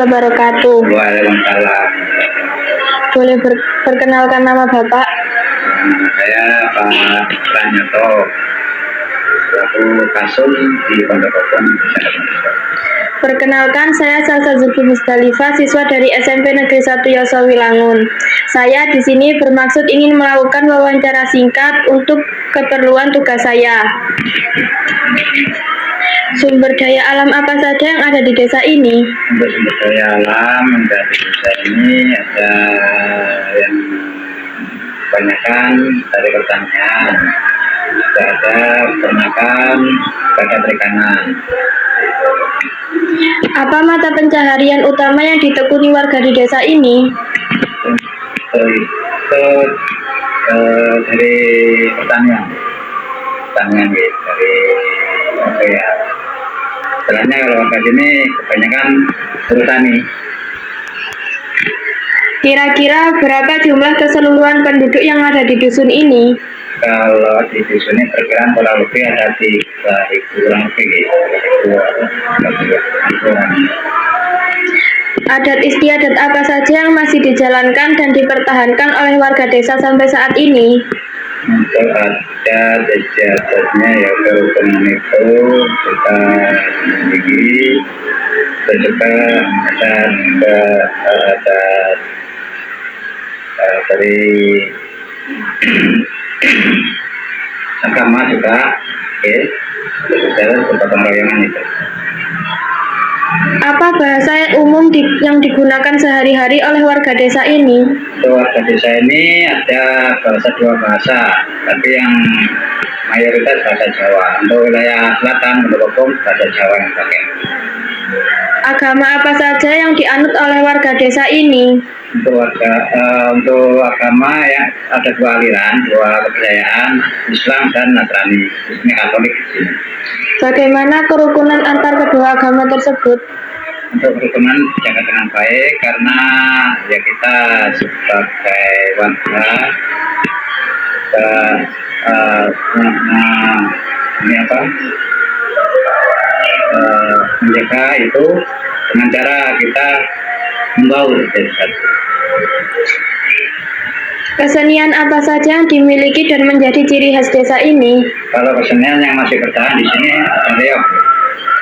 wabarakatuh. Waalaikumsalam. Boleh perkenalkan nama Bapak? Saya Pak Pranyoto, selaku Kasum di Pondok Kokom. Perkenalkan, saya Salsa Zulfi Musdalifah, siswa dari SMP Negeri 1 Yosowilangun. Saya di sini bermaksud ingin melakukan wawancara singkat untuk keperluan tugas saya. Sumber daya alam apa saja yang ada di desa ini? Untuk sumber daya alam dari desa ini ada yang kebanyakan dari pertanian, ada peternakan, ada perikanan. Apa mata pencaharian utama yang ditekuni warga di desa ini? Dari pertanian gitu, dari apa ya? Setelahnya kalau warga sini kebanyakan bertani. Kira-kira berapa jumlah keseluruhan penduduk yang ada di dusun ini? Kalau di dusun ini perkiraan kurang lebih ada 3.000 kurang lebih gitu. Adat istiadat apa saja yang masih dijalankan dan dipertahankan oleh warga desa sampai saat ini? Untuk adat istiadatnya ya kerukunan itu kita memiliki, dan juga ada dari agama juga, oke, secara bergotong royongan itu. Apa bahasa umum yang digunakan sehari-hari oleh warga desa ini? Untuk warga desa ini ada dua bahasa, tapi yang mayoritas bahasa Jawa. Untuk wilayah selatan, Pondok Kokom, bahasa Jawa yang pakai. Agama apa saja yang dianut oleh warga desa ini? Untuk agama ya ada dua aliran, dua kepercayaan, Islam dan Nasrani. Ini Katolik di sini. Bagaimana kerukunan antar kedua agama tersebut? Untuk kerukunan dijaga dengan baik karena ya kita sebagai warga menjaga itu dengan cara kita membaur dari satu. Kesenian apa saja yang dimiliki dan menjadi ciri khas desa ini? Kalau kesenian yang masih bertahan di sini ada reog.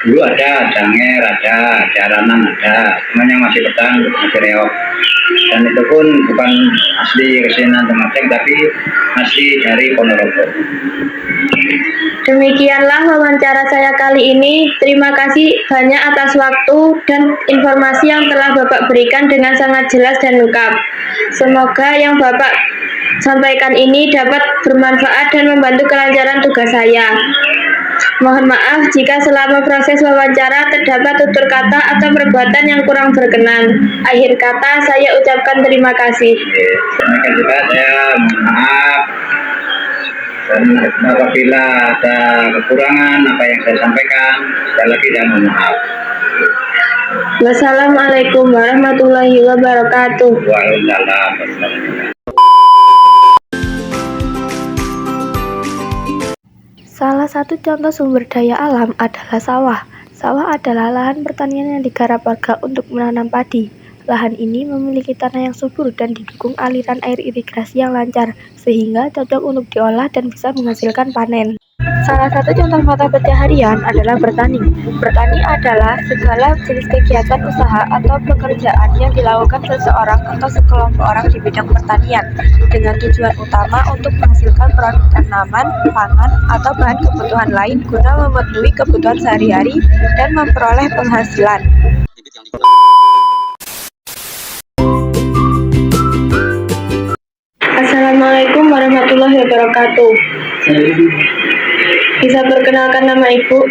Dulu ada janger, ada jaranan, ada, cuman yang masih bertahan masih reog. Dan itu pun bukan asli kesenian Lumajang, tapi asli dari Ponorogo. Demikianlah wawancara saya kali ini. Terima kasih banyak atas waktu dan informasi yang telah Bapak berikan dengan sangat jelas dan lengkap. Semoga yang Bapak sampaikan ini dapat bermanfaat dan membantu kelancaran tugas saya. Mohon maaf jika selama proses wawancara terdapat tutur kata atau perbuatan yang kurang berkenan. Akhir kata saya ucapkan terima kasih. Demikian juga saya mohon maaf. Dan apabila ada kekurangan apa yang saya sampaikan, sekali lagi saya mohon maaf. Wassalamualaikum warahmatullahi wabarakatuh. Waalaikumsalam. Salah satu contoh sumber daya alam adalah sawah. Sawah adalah lahan pertanian yang digarap warga untuk menanam padi. Lahan ini memiliki tanah yang subur dan didukung aliran air irigasi yang lancar, sehingga cocok untuk diolah dan bisa menghasilkan panen. Salah satu contoh mata pencaharian adalah bertani. Bertani adalah segala jenis kegiatan usaha atau pekerjaan yang dilakukan seseorang atau sekelompok orang di bidang pertanian, dengan tujuan utama untuk menghasilkan produk tanaman, pangan, atau bahan kebutuhan lain guna memenuhi kebutuhan sehari-hari dan memperoleh penghasilan. Assalamualaikum warahmatullahi wabarakatuh. Bisa perkenalkan nama Ibu?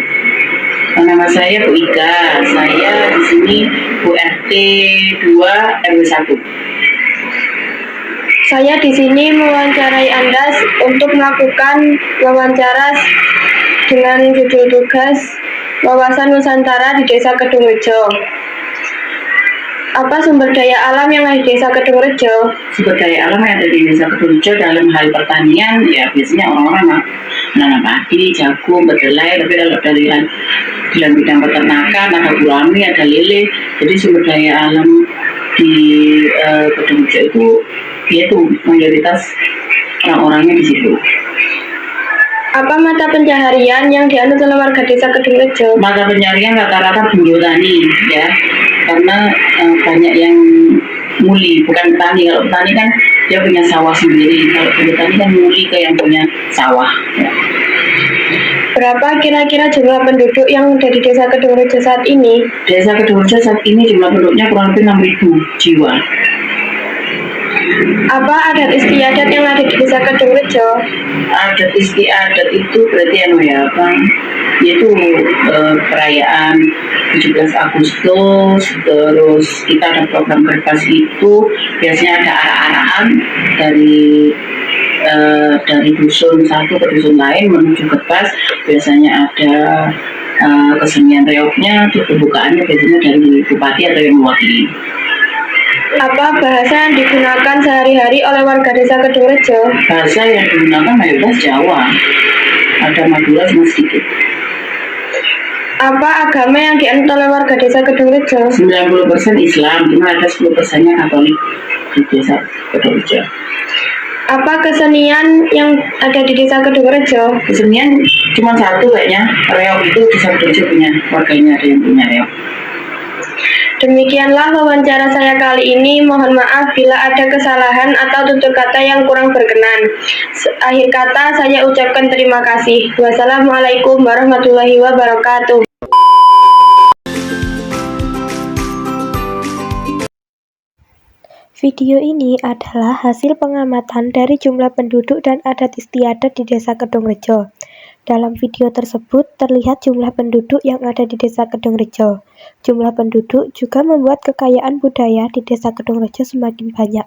Nama saya Bu Ika. Saya di sini Bu RT 2 RW 1. Saya di sini mewawancarai Anda untuk melakukan wawancara dengan judul tugas Wawasan Nusantara di Desa Kedungrejo. Apa sumber daya alam yang ada di Desa Kedungrejo? Sumber daya alam yang ada di Desa Kedungrejo dalam hal pertanian, ya biasanya orang-orang menanam padi, jagung, kedelai. Tapi kalau dari dalam bidang peternakan ada gurami, ada lele. Jadi sumber daya alam di Kedungrejo itu yaitu mayoritas orang-orangnya di situ. Apa mata pencaharian yang dianut oleh warga desa Kedungrejo? Mata pencaharian rata-rata buruh tani, ya, karena banyak yang muli, bukan petani. Kalau petani kan dia punya sawah sendiri, kalau buruh tani kan muli ke yang punya sawah. Ya. Berapa kira-kira jumlah penduduk yang ada di desa Kedungrejo saat ini? Desa Kedungrejo saat ini jumlah penduduknya kurang lebih 6.000 jiwa. Apa adat istiadat yang ada di desa Kedungrejo? Adat istiadat itu berarti yaitu perayaan 17 Agustus, terus kita ada program kertas itu biasanya ada arah-arahan dari dusun satu ke dusun lain menuju kertas. Biasanya ada kesenian reoknya, pembukaannya biasanya dari bupati atau yang mewakili. Apa bahasa yang digunakan sehari-hari oleh warga desa Kedungrejo? Bahasa yang digunakan mayoritas Jawa, ada Madura cuma sedikit. Apa agama yang dianut oleh warga desa Kedungrejo? 90% Islam, cuma ada 10%-nya Katolik di desa Kedungrejo. Apa kesenian yang ada di desa Kedungrejo? Kesenian cuma satu kayaknya, reok itu desa Kedungrejo punya, warganya ada yang punya reok. Demikianlah wawancara saya kali ini. Mohon maaf bila ada kesalahan atau tutur kata yang kurang berkenan. Akhir kata saya ucapkan terima kasih. Wassalamualaikum warahmatullahi wabarakatuh. Video ini adalah hasil pengamatan dari jumlah penduduk dan adat istiadat di desa Kedungrejo. Dalam video tersebut terlihat jumlah penduduk yang ada di desa Kedungrejo. Jumlah penduduk juga membuat kekayaan budaya di desa Kedungrejo semakin banyak.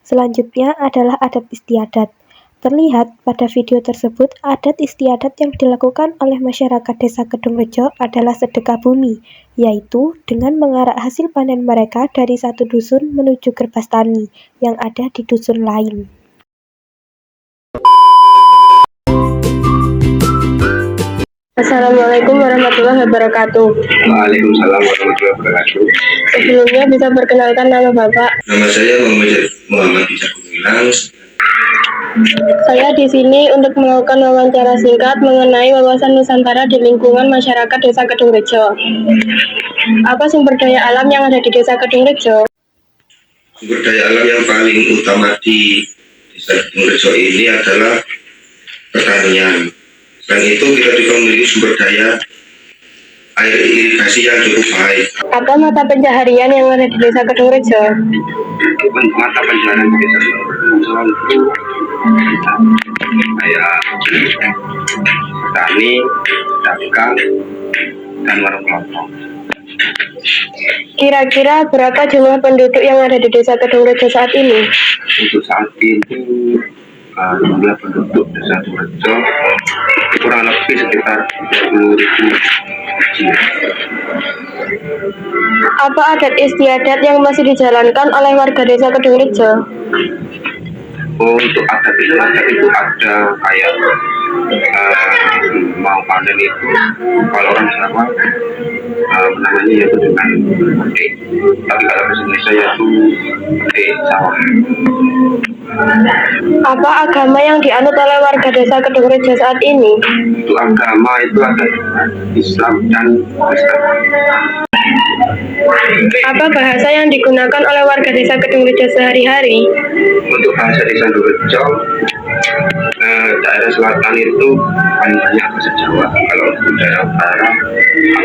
Selanjutnya adalah adat istiadat. Terlihat pada video tersebut adat istiadat yang dilakukan oleh masyarakat desa Kedungrejo adalah sedekah bumi, yaitu dengan mengarak hasil panen mereka dari satu dusun menuju gerbas tani yang ada di dusun lain. Assalamualaikum warahmatullahi wabarakatuh. Waalaikumsalam warahmatullahi wabarakatuh. Sebelumnya bisa perkenalkan nama Bapak? Nama saya Muhammad Bijak Gumilang. Saya di sini untuk melakukan wawancara singkat mengenai wawasan Nusantara di lingkungan masyarakat desa Kedungrejo. Apa sumber daya alam yang ada di desa Kedungrejo? Sumber daya alam yang paling utama di desa Kedungrejo ini adalah pertanian. Selain itu kita juga memiliki sumber daya air irigasi yang cukup baik. Apa mata pencaharian yang ada di desa Kedungrejo? Mata pencaharian di desa Kedungrejo itu kayak petani, dagang, dan warung kelontong. Kira-kira berapa jumlah penduduk yang ada di desa Kedungrejo saat ini? Untuk saat ini jumlah penduduk desa Kedungrejo kurang lebih sekitar 30.000 jiwa. Apa adat istiadat yang masih dijalankan oleh warga desa Kedungrejo? Untuk adat istiadat itu ada kayak mau panen itu kalau orang Jawa menangannya yaitu dengan petik, tapi kalau bahasa Indonesia yaitu petik sawah. Apa agama yang dianut oleh warga desa Kedungrejo saat ini? Untuk agama itu ada Islam dan Kristen. Apa bahasa yang digunakan oleh warga desa Kedungrejo sehari-hari? Untuk bahasa desa Kedungrejo, daerah selatan itu paling banyak bahasa Jawa. Kalau untuk daerah utara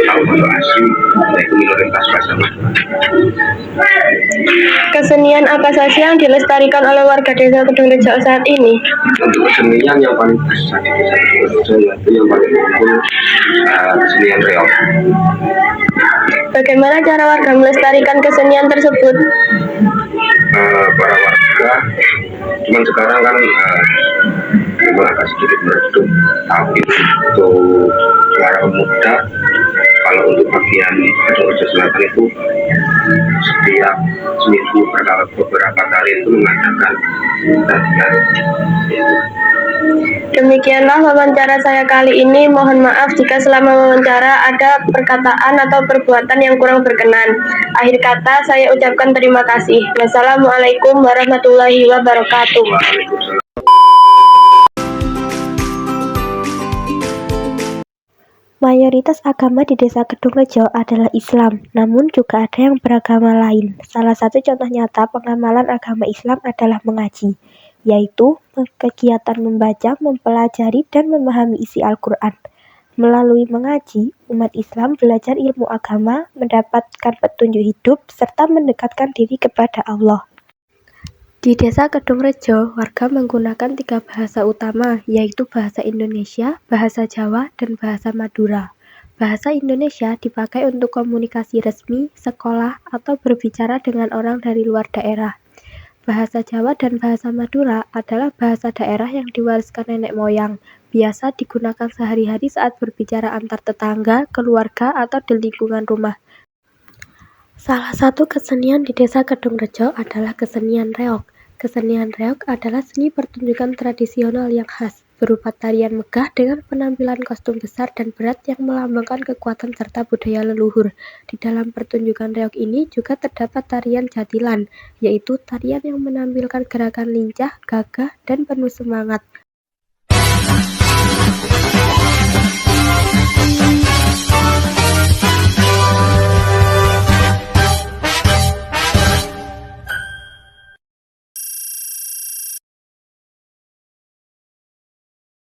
atau bahasa asing, itu minoritas bahasa Madura. Kesenian apa saja yang dilestarikan oleh warga desa Kedungrejo saat ini? Untuk kesenian yang paling besar di desa Kedungrejo yaitu yang paling unggul kesenian reok. Bagaimana cara warga melestarikan kesenian tersebut? Para warga, cuman sekarang kan memang agak sedikit meredup, tapi untuk para pemuda, kalau untuk bagian Kedungrejo Selatan itu setiap seminggu beberapa kali itu mengadakan latihan itu. Demikianlah wawancara saya kali ini. Mohon maaf jika selama wawancara ada perkataan atau perbuatan yang kurang berkenan. Akhir kata saya ucapkan terima kasih. Wassalamualaikum warahmatullahi wabarakatuh. Mayoritas agama di Desa Kedungrejo adalah Islam, namun juga ada yang beragama lain. Salah satu contoh nyata pengamalan agama Islam adalah mengaji, yaitu kegiatan membaca, mempelajari, dan memahami isi Al-Quran. Melalui mengaji, umat Islam belajar ilmu agama, mendapatkan petunjuk hidup, serta mendekatkan diri kepada Allah. Di Desa Kedungrejo, warga menggunakan 3 bahasa utama, yaitu bahasa Indonesia, bahasa Jawa, dan bahasa Madura. Bahasa Indonesia dipakai untuk komunikasi resmi, sekolah, atau berbicara dengan orang dari luar daerah. Bahasa Jawa dan bahasa Madura adalah bahasa daerah yang diwariskan nenek moyang, biasa digunakan sehari-hari saat berbicara antar tetangga, keluarga, atau di lingkungan rumah. Salah satu kesenian di Desa Kedungrejo adalah kesenian reog. Kesenian reog adalah seni pertunjukan tradisional yang khas, berupa tarian megah dengan penampilan kostum besar dan berat yang melambangkan kekuatan serta budaya leluhur. Di dalam pertunjukan reog ini juga terdapat tarian jatilan, yaitu tarian yang menampilkan gerakan lincah, gagah, dan penuh semangat.